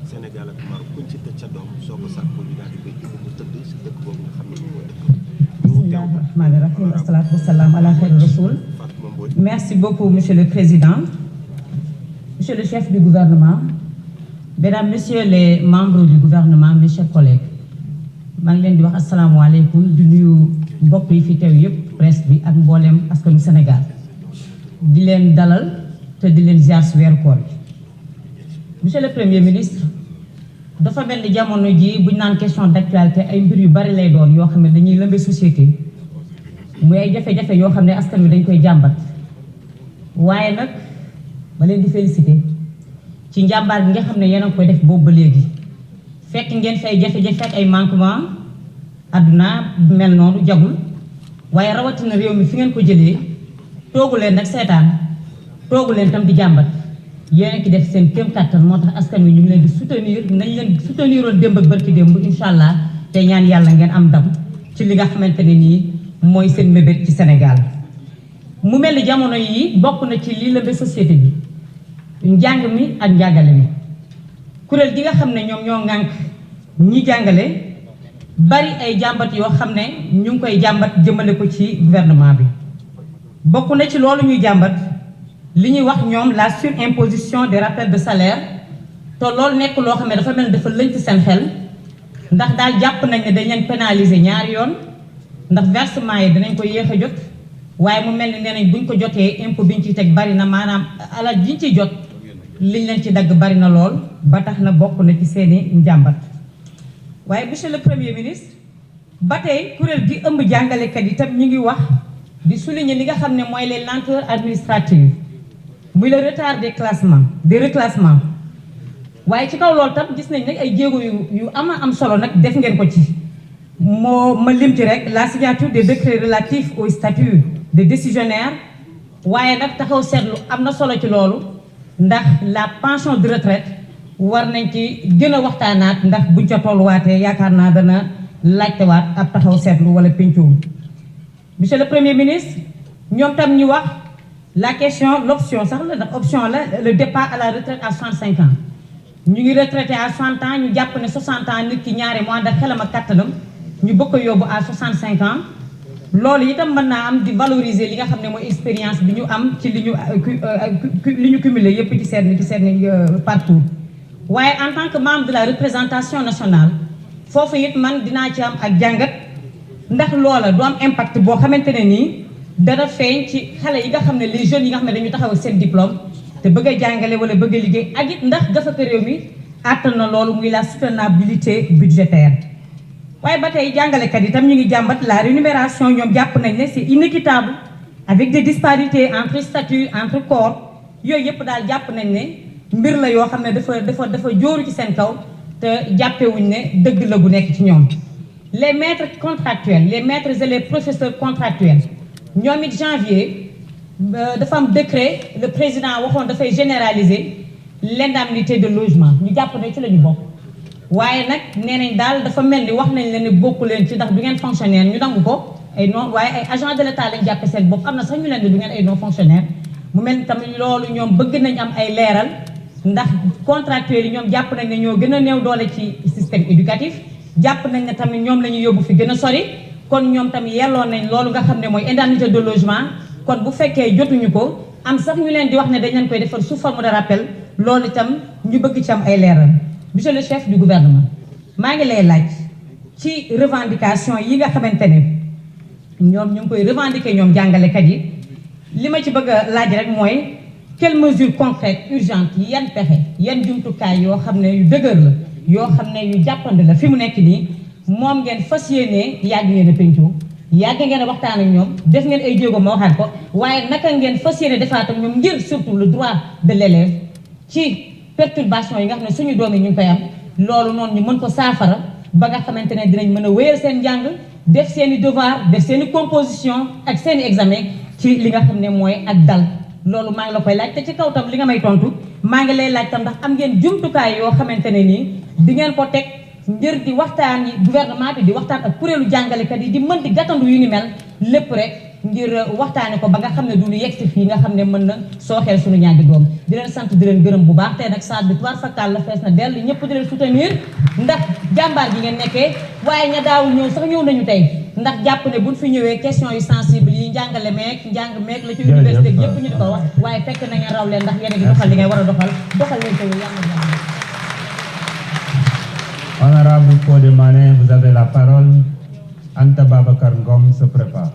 Sénégal ak Maroc kuñ ci tëj sa doom soo ko sàkku ñu daal di koy indi mu tëdd si dëkk boobu nga xam ne moo dëkk. Bismillahi rahmani rahim, assalatu wassalam ala khayri rasoul. Merci beaucoup, Monsieur le Président, Monsieur le chef du gouvernement, Mesdames, Messieurs les membres du gouvernement, mes chers collègues. maa ngi leen di wax asalaamaaleykum di nuyu mbokk yi fi teew yëpp presse bi ak mboolem askanu Sénégal di leen dalal te di leen ziar si weeru koor bi. Monsieur le Premier ministre, dafa mel ni jamono ji buñ naan question d'actualité ay mbir yu bari lay doon yoo xam ne dañuy lëmbe société muy ay jafe-jafe yoo xam ne askan wi dañ koy jàmbat waaye nag ba leen di féliciter ci njàmbaar bi nga xam ne yéen a koy def boobu ba léegi fekk ngeen fay jafe-jafe ak ay manquement àdduna mel noonu jagul waaye rawatina réew mi fi ngeen ko jëlee toogu leen nag seetaan toogu leen tam di jàmbat yéen a ki def seen kéem kàttan moo tax askan wi ñu ngi leen di soutenir nañ leen souteniroon démb ak barki démb incha allah te ñaan yàlla ngeen am ndam ci li nga xamante ne nii mooy seen mébét ci Sénégal. mu mel ni jamono yi bokk na ci lii lëmbe société bi njàng mi ak njàngale mi kuréel gi nga xam ne ñoom ñoo ŋànk ñi jàngale bari ay jàmbat yoo xam ne ñu ngi koy jàmbat jëmale ko ci gouvernement bi bokk na ci loolu ñuy jàmbat li ñuy wax ñoom la surimposition des rappels de salaire te loolu nekk loo xam ne dafa mel ni dafa lëñc seen xel ndax daal jàpp nañ ne dañ leen pénaliser ñaari yoon ndax versement yi dinañ ko yéex a jot waaye mu mel ni nee nañ buñ ko jotee impôt biñ ciy teg bari na maanaam alal jiñ ciy jot liñ leen ci dagg bari na lool ba tax na bokk na ci seeni njàmbat. waaye monsieur le premier ministre ba tey kuréel gi ëmb jàngalekat yi tam ñu ngi wax di souligner li nga xam ne mooy les lenteurs administratives muy le retard des reclassements waaye ci kaw loolu tam gis nañ nag ay jéego yu am solo nag def ngeen ko ci ma lim ci rek la signature des décrets relatifs au statut des décisionnaires waaye nag taxaw seetlu am na solo ci loolu ndax la pension de retraite war nañ ci gën a waxtaanaat ndax buñ ca tolluwaatee yaakaar naa dana laajtewaat ab taxaw seetlu wala pencoom. Monsieur le Premier ministre, ñoom tam ñu wax la question l'option sax la ndax option la le départ à la retraite à 65 ans ñu ngi retraité à 60 ans ñu jàpp ne 60 ans nit ki ñaari mois ndax xelam ak kattanam ñu bëgg ko yóbbu à 65 ans loolu itam mën naa am di valoriser li nga xam ne mooy expérience bi ñu am ci li ñu cumulé yépp ci seen parcours. waaye en tant que membre de la représentation nationale foofu it man dinaa ci am ak jàngat ndax loola du am impact boo xamante ne nii dana feeñ ci xale yi nga xam ne les jeunes yi nga xam ne dañu taxaw seen diplôme te bëgg a jàngale wala bëgg a liggéey ak it ndax gafaka réew mi àttan na loolu muy la soutenabilité budgétaire. waaye ba tey jàngalekat yi tam ñu ngi jàmbat la rémunération ñoom jàpp nañ ne c'est inéquitable avec des disparités entre statut entre corps yooyu yëpp daal jàpp nañ ne mbir la yoo xam ne dafa jóoru ci seen kaw te jàppewuñ ne dëgg la gu nekk ci ñoom. les maîtres contractuels les maîtres et les professeurs contractuels ñoom it janvier dafa am décret le président waxoon dafay généraliser l'indemnité de logement ñu jàpp ne ci la ñu bokk waaye nag nee nañ daal dafa mel ni wax nañ leen ne bokku leen ci ndax du ngeen fonctionnaire ñu nangu ko ay non waaye ay agent de l'état lañ jàppe seen bopp am na sax ñu leen ne du ngeen ay non fonctionnaire mu mel ni tamit loolu ñoom bëgg nañ am ay leeral ndax contractuels yi ñoom jàpp nañ ne ñoo gën a néew doole ci système éducatif jàpp nañ ne tamit ñoom la ñuy yóbbu fi gën a sori kon ñoom tamit yelloon nañ loolu nga xam ne mooy indemnité de logement kon bu fekkee jotuñu ko am sax ñu leen di wax ne dañ leen koy defar sous forme de rappel loolu itam ñu bëgg ci am ay leeral. Monsieur le chef du gouvernement maa ngi lay laaj ci revendication yi nga xamante ne ñoom ñu ngi koy revendiquer ñoom jàngalekat yi li ma ci bëgg a laaj rek mooy quelles mesures concrètes urgentes yan pexe yan jumtukaay yoo xam ne yu dëgër la yoo xam ne yu jàppandi la fi mu nekk nii moom ngeen fas yéenee yàgg ngeen a pencoo yàgg ngeen a waxtaan ak ñoom def ngeen ay jéego ma waxaat ko waaye naka ngeen fas yéene defaat ak ñoom ngir surtout le droit de l'élève ci perturbation yi nga xam ne suñu doom yi ñu ngi koy am loolu noonu ñu mën ko saafara ba nga xamante ne dinañ mën a wéyal seen njàng def seen i devoir def seen i composition ak seen i examen ci li nga xam ne mooy ak dal loolu maa ngi la koy laaj te ci kaw tam li nga may tontu maa ngi lay laaj tam ndax am ngeen jumtukaay yoo xamante ne nii di ngeen ko teg ngir di waxtaan yi gouvernement bi di waxtaan ak kuréelu jàngalekat yi di mën di gàttandu yu ni mel lépp rek ngir waxtaane ko ba nga xam ne du lu yegg si fii nga xam ne mën na sooxeel suñu ñaagi doom di leen sant di leen gërëm bu baax tey nag saat bi tubaar fakkaal la fees na dell ñëpp di leen soutenir ndax jàmbaar gi ngeen nekkee waaye ña daawul ñëw sax ñëw nañu tey ndax jàpp ne buñ fi ñëwee question yu sensible yi njàngale meek njàng meek la ci université yëpp ñu di ko wax waaye fekk na ngeen raw leen ndax yéen a ngi doxal li ngay war a doxal leen ko yàlla jàmm. Honorable Codé Mané, vous avez la parole. Anta Babacar Ngom se prépare.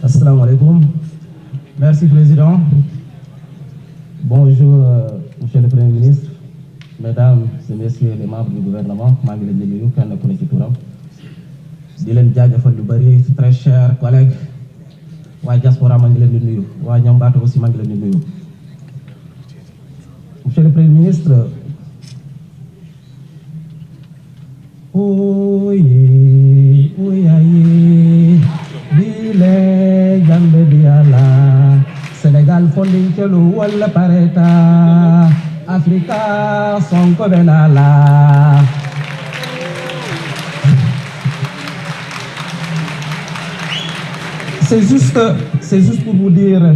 Assalamu alaikum. Merci Président. Bonjour Monsieur le Premier ministre, Mesdames et Messieurs les membres du gouvernement, maa ngi leen di nuyu kenn ku ne ci turam di leen jaajëfal lu bari très chers collègues waa diaspora maa ngi leen di nuyu waa Ñambato aussi maa ngi leen di nuyu. Monsieur le Premier ministre, oye oyaye bile jambe biala Sénégal fonding celu wala pareta Africa sonko benala. C'est juste pour vous dire,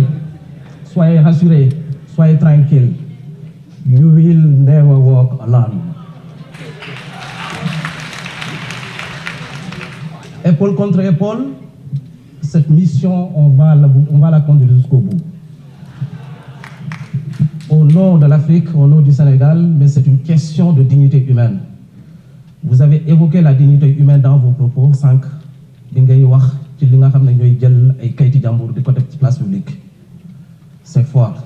soyez rassurés, soyez tranquilles. You will never walk alone. Épaule contre épaule, cette mission, on va la conduire jusqu'au bout. Au nom de l'Afrique, au nom du Sénégal, mais c'est une question de dignité humaine. Vous avez évoqué la dignité humaine dans vos propos, Sank, Bingay wax ci li nga xam ne ñooy jël ay kayti jàmbur di ko teg ci place publique. C'est fort.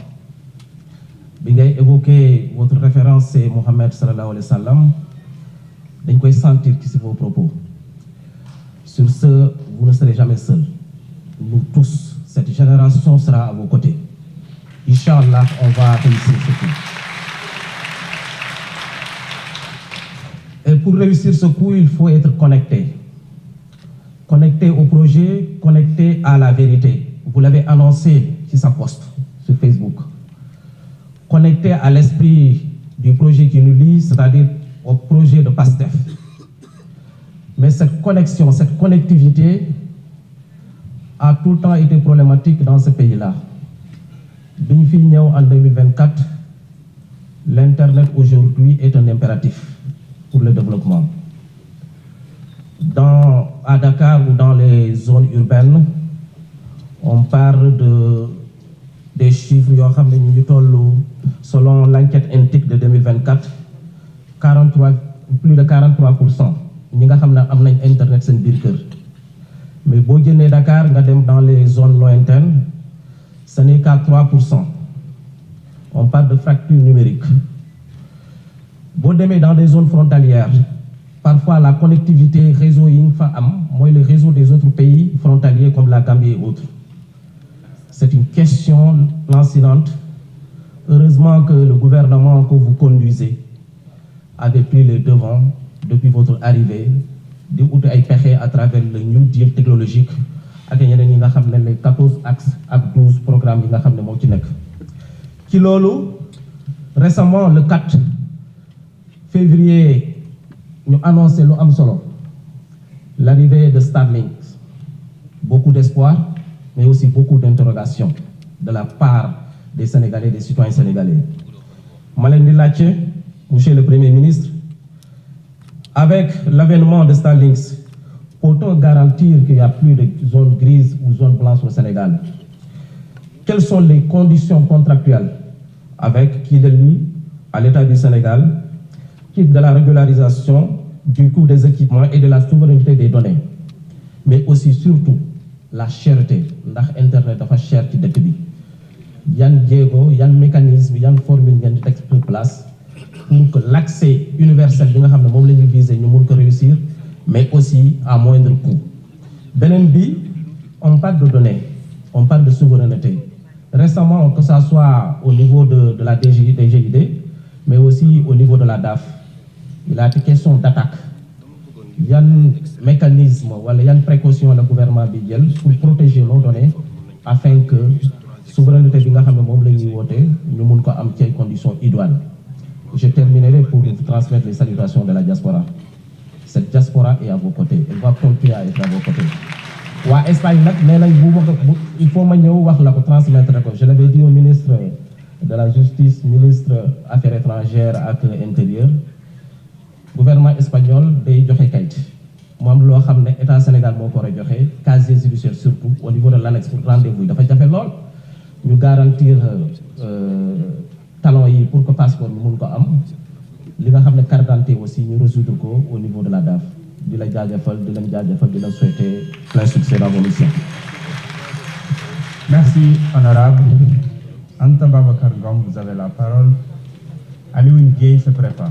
Bingay évoqué votre référence, c'est Mohamed sallallahu alayhi wa sallam. Dañ koy sentir ci vos propos. Sur ce, vous ne serez jamais seul. Nous tous, cette génération sera à vos côtés. Inch'Allah, on va réussir ce coup. Et pour réussir ce coup, il faut être connecté. Connecté au projet, connecté à la vérité. Vous l'avez annoncé sur sa poste sur Facebook. Connecté à l'esprit du projet qui nous lie, c'est-à-dire au projet de PASTEF. Mais cette connexion, cette connectivité a tout le temps été problématique dans ce pays-là. En 2024, l'Internet aujourd'hui est un impératif pour le développement. À Dakar ou dans les zones urbaines, on parle des chiffres, selon l'enquête INTIC de 2024, plus de 43%. Nous avons Internet sen bir kër. Mais si vous êtes Dakar, dans les zones lointaines, ce n'est qu'à 3%. On parle de fracture numérique. Si vous êtes dans des zones frontalières, parfois la connectivité réseau le réseau des autres pays frontaliers comme la Gambie et autres. C'est une question lancinante. Heureusement que le gouvernement que vous conduisez avait pris les devants depuis votre arrivée, à travers le New Deal technologique, avec les 14 axes et 12 programmes qui récemment, le 4 février, nous annonçons l'arrivée de Starlink. Beaucoup d'espoir, mais aussi beaucoup d'interrogations de la part des Sénégalais, des citoyens sénégalais. Malendi Lache, Monsieur le Premier ministre, avec l'avènement de Starlink, peut-on garantir qu'il n'y a plus de zones grises ou zones blanches au Sénégal? Quelles sont les conditions contractuelles qui le lie à l'État du Sénégal, qui de la régularisation du coût des équipements et de la souveraineté des données, mais aussi surtout la cherté, l'Internet a cher qui détruit. Il y a un mécanisme, il y a une formule qui est en place pour que l'accès universel de nous réussir, mais aussi à moindre coût. Benenbi, on parle de données, on parle de souveraineté. Récemment, que ce soit au niveau de la DGID, mais aussi au niveau de la DAF, il a été question d'attaque. yan mécanisme wala yan précaution le gouvernement bi jël pour protéger nos données afin que souveraineté bi nga xam ne moom la ñuy woote ñu mun ko am ci conditions idoines. Je terminerai pour vous transmettre les salutations de la diaspora. Cette diaspora est à vos côtés, elle va continuer à être à vos côtés. Waa Espagne nag nee nañ il faut ma ñëw wax la ko transmettre ko. Je l'avais dit au ministre de la justice, ministre affaires étrangères ak intérieur. Gouvernement espagnol day joxe kayit mu am loo xam ne état Sénégal moo ko war a joxe casier judiciaire surtout au niveau de l'annexe pour rendez-vous yi dafa jafe lool ñu garantir talons yi pour que passeport bi mun ko am li nga xam ne carte d'identité aussi ñu résoudre ko au niveau de la DAF. di la jaajëfal di leen jaajëfal di la souhaiter plein succès dans vos missions. Merci, honorable. Anta Babacar Ngom, vous avez la parole. Alioune Gueye se prépare.